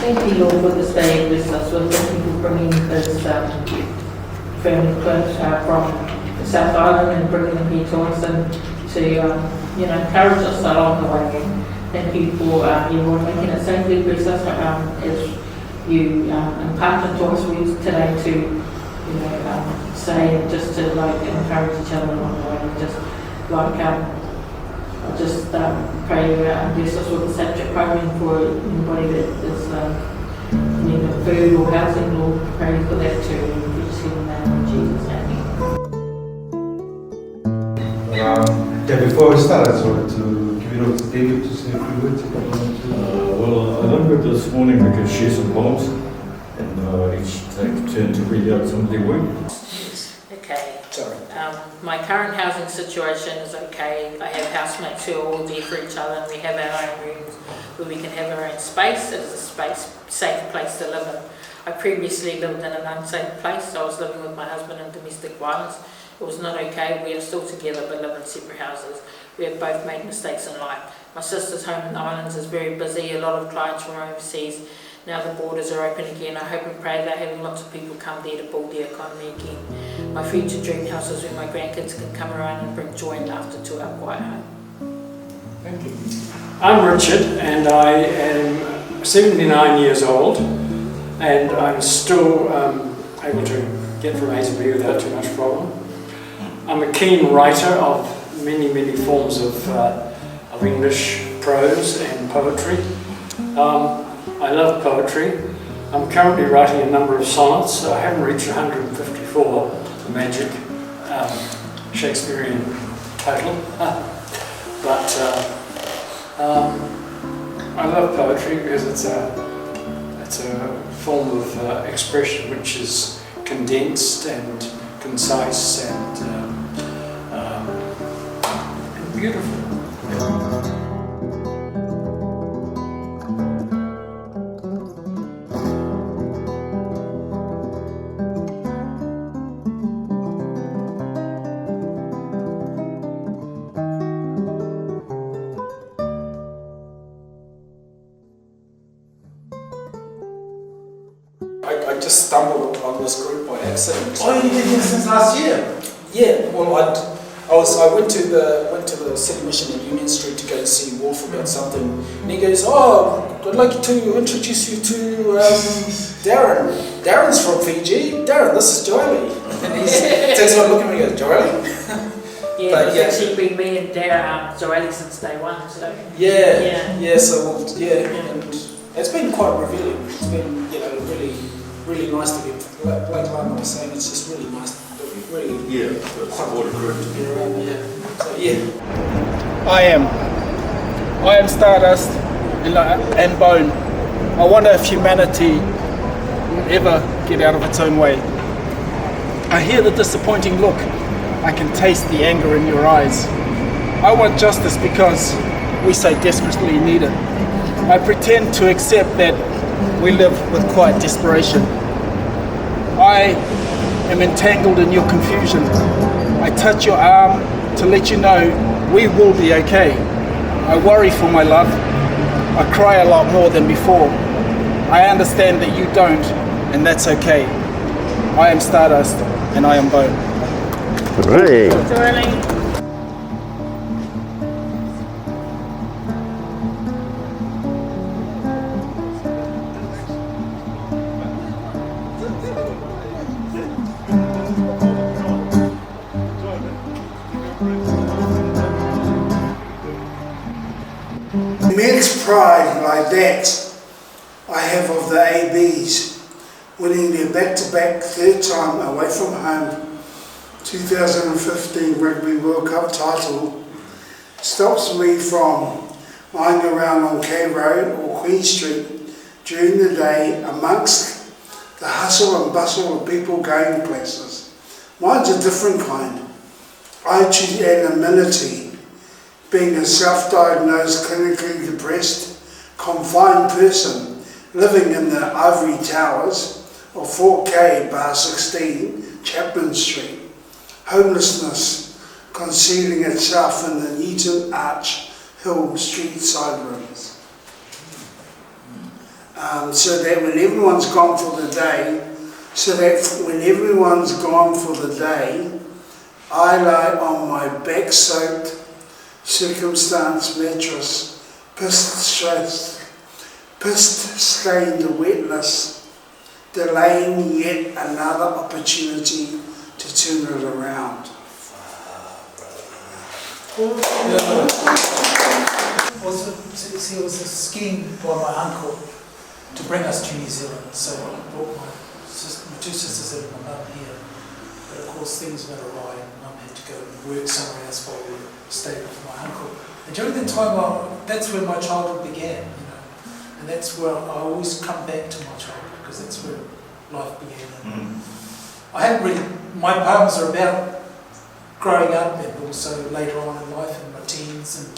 Thank you, Lord, for this day. Bless us with the people bringing his family close from the South Island and bringing them here to us and to encourage us along the way. Thank you for everyone making it safely. Bless us as you impart into us words today to say and just to encourage each other along the way. I just pray bless us with the subject program for anybody that is needing food or housing. Lord, pray for that too. We just hear the name of Jesus. Amen. Before we start, I just wanted to give it over to David to say a few words. Well, I learned it this morning because she has some poems, and each take turn to read out some of their work. Okay. Sorry. My current housing situation is okay. I have housemates who are all there for each other, and we have our own rooms where we can have our own space. It is a safe place to live in. I previously lived in an unsafe place. I was living with my husband in domestic violence. It was not okay. We are still together but live in separate houses. We have both made mistakes in life. My sister's home in the islands is very busy. A lot of clients from overseas. Now the borders are open again. I hope and pray they're having lots of people come there to build the economy again. My future dream house is where my grandkids can come around and bring joy and laughter to our quiet home. Thank you. I'm Richard and I am 79 years old and I'm still able to get from A to B without too much problem. I'm a keen writer of many forms of English prose and poetry. I love poetry. I'm currently writing a number of sonnets. I haven't reached 154, the magic Shakespearean total. But I love poetry because it's a form of expression which is condensed and concise and beautiful. I just stumbled on this group by accident. Oh, you did this since last year? Yeah, well, I went to the City Mission in Union Street to go and see Wolf about something, and he goes, "Oh, I'd like to introduce you to Darren. Darren's from Fiji. Darren, this is Joely." And he takes one look at me and goes, "Joely?" Yeah, it's actually been me and Joely since day one. So yeah. So and it's been quite revealing. It's been really nice to be. Like Lana was saying, it's just really nice. Really quite a group to be around. I am Stardust and Bone. I wonder if humanity will ever get out of its own way. I hear the disappointing look. I can taste the anger in your eyes. I want justice because we so desperately need it. I pretend to accept that we live with quiet desperation. I am entangled in your confusion. I touch your arm to let you know we will be okay. I worry for my love. I cry a lot more than before. I understand that you don't, and that's okay. I am Stardust, and I am Bone. Hooray! Immense pride like that I have of the ABs winning their back-to-back third time away from home 2015 Rugby World Cup title stops me from lying around on K Road or Queen Street during the day amongst the hustle and bustle of people going places. Mine's a different kind. I choose anonymity. Being a self-diagnosed, clinically depressed, confined person living in the ivory towers of 4K bar 16 Chapman Street. Homelessness concealing itself in the Newton Arch Hill Street side rooms. so that when everyone's gone for the day, I lie on my back-soaked circumstance mattress, pissed-stained wetness, delaying yet another opportunity to turn it around. It was a scheme by my uncle to bring us to New Zealand. So I brought my two sisters and my mum here. But of course things went awry and mum had to go and work somewhere else while we stayed with my uncle. And during that time, that's where my childhood began, you know. And that's where I always come back to my childhood, because that's where life began. I hadn't really, my poems are about growing up and also later on in life in my teens and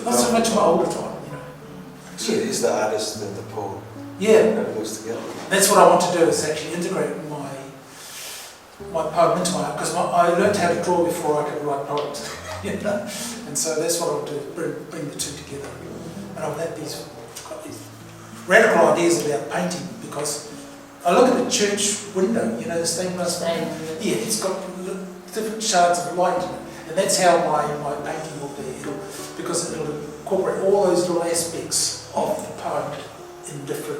not so much my older time, you know. So is the artist and the poet? Yeah. That goes together. That's what I want to do, is actually integrate my poem into my art, because I learned how to draw before I could write poems, you know. And so that's what I'll do, bring the two together. And I've had these radical ideas about painting, because I look at the church window, you know, the stained glass window. Yeah, it's got different shards of light in it, and that's how my painting will be. Because it'll incorporate all those little aspects of the poem in different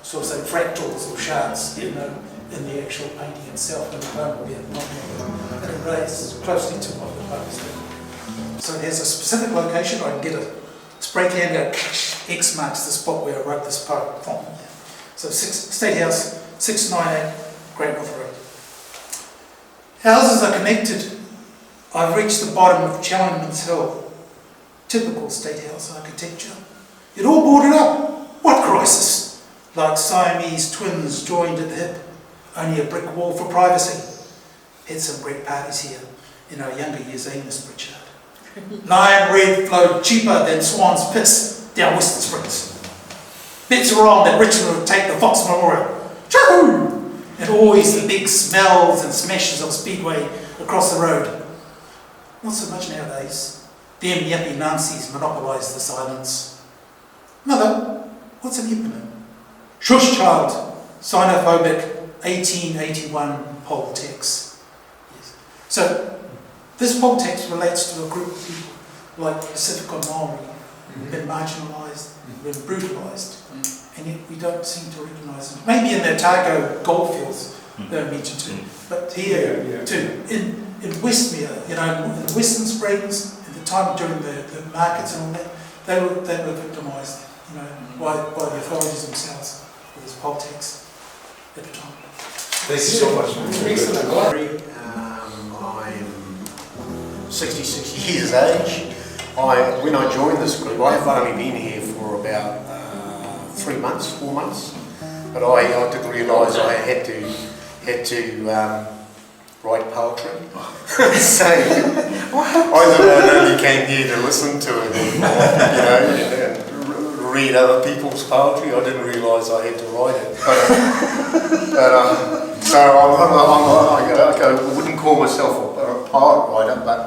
sort of say fractals or shards, you know, in the actual painting itself, and the poem will be at the bottom of it. And it relates closely to what the poem is doing. So it has a specific location. I can get a spray can, go X marks the spot where I wrote this poem from. So State House, 698 Great North Road. Houses are connected. I've reached the bottom of Challenger's Hill. Typical State House architecture. It all boarded up. What crisis? Like Siamese twins joined at the hip. Only a brick wall for privacy. Had some great parties here in our younger years, Amos Pritchard. Lion red flowed cheaper than swan's piss down Western Springs. Bets were on that Richmond would take the Fox Memorial. Choo! And always the big smells and smashes of Speedway across the road. Not so much nowadays. Them yappy Nancy's monopolise the silence. Mother, what's an eponym? Shush child, xenophobic, 1881 poll tax. Yes. So, this poll tax relates to a group of people like Pacific Maori, who've been marginalised, been brutalised, and yet we don't seem to recognise them. Maybe in the Otago goldfields they're mentioned too, but here too, in Westmere, you know, in the Western Springs, at the time during the markets and all that, they were victimised, you know, by the authorities themselves with this poll tax at the time. Thank you so much. I'm 66 years age. When I joined this group, I've only been here for about 4 months, but I didn't realise I had to write poetry. So I thought I only came here to listen to it, and read other people's poetry. I didn't realise I had to write it. So I wouldn't call myself a poet writer, but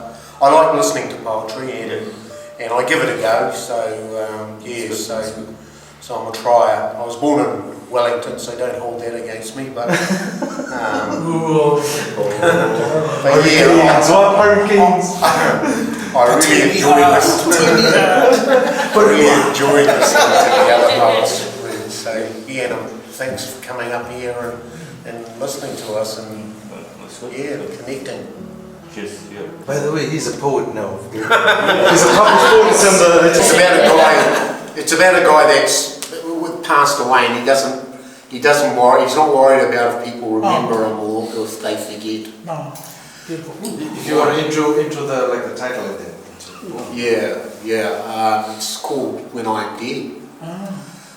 I like listening to poetry and I give it a go. So I'm a trier. I was born in Wellington, so don't hold that against me. But I really enjoy listening to the other poets. So thanks for coming up here and listening to us and connecting. By the way, he's a poet now. He's a published poet. It's about a guy that's passed away, and he doesn't worry. He's not worried about if people remember him or if they forget. No, beautiful. If you want to intro the title of it. It's called When I Am Dead.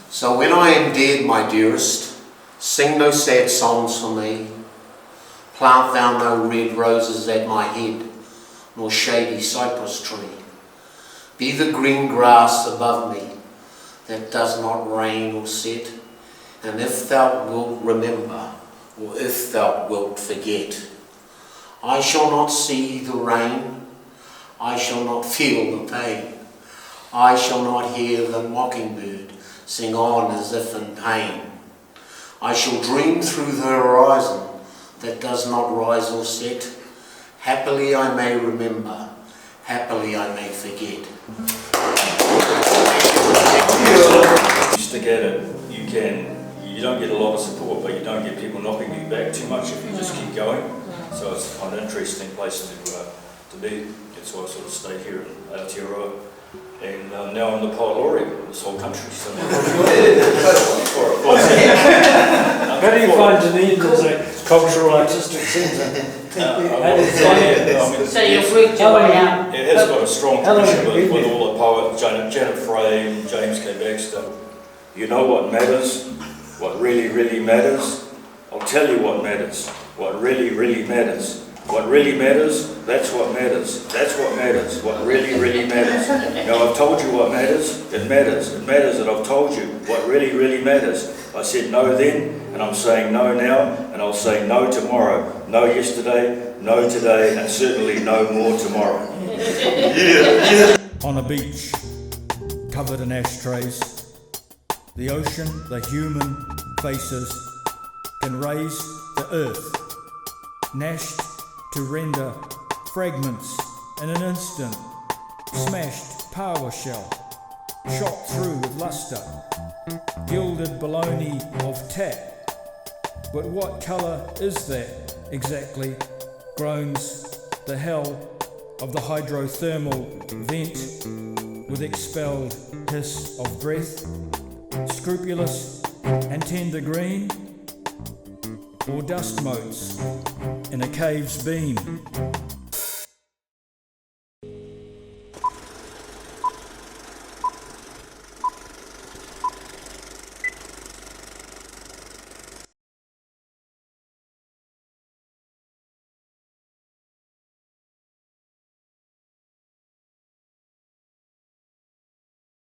So when I am dead, my dearest, sing no sad songs for me. Plant thou no red roses at my head, nor shady cypress tree. Be the green grass above me, that does not rain or set. And if thou wilt remember, or if thou wilt forget, I shall not see the rain, I shall not feel the pain, I shall not hear the mockingbird sing on as if in pain. I shall dream through the horizon that does not rise or set. Happily I may remember, happily I may forget. You stick at it, you don't get a lot of support, but you don't get people knocking you back too much if you just keep going. So it's quite an interesting place to be. That's why I sort of stayed here in Aotearoa. And now I'm the Paolori of this whole country. So How do you find Dunedin as a cultural artistic centre? So you've worked your way out. It has got a strong tradition with all the poets, Janet Frey, James K. Baxter. You know what matters? What really, really matters? I'll tell you what matters. What really, really matters. What really matters, that's what matters. That's what matters. What really, really matters. Now I've told you what matters. It matters. It matters that I've told you what really, really matters. I said no then, and I'm saying no now, and I'll say no tomorrow. No yesterday, no today, and certainly no more tomorrow. On a beach, covered in ashtrays, the ocean, the human faces can raise the earth, gnashed to render fragments in an instant, smashed power shell, shot through with luster, gilded baloney of tap. But what colour is that exactly? Groans the hell of the hydrothermal vent with expelled hiss of breath, scrupulous and tender green, or dust motes in a cave's beam,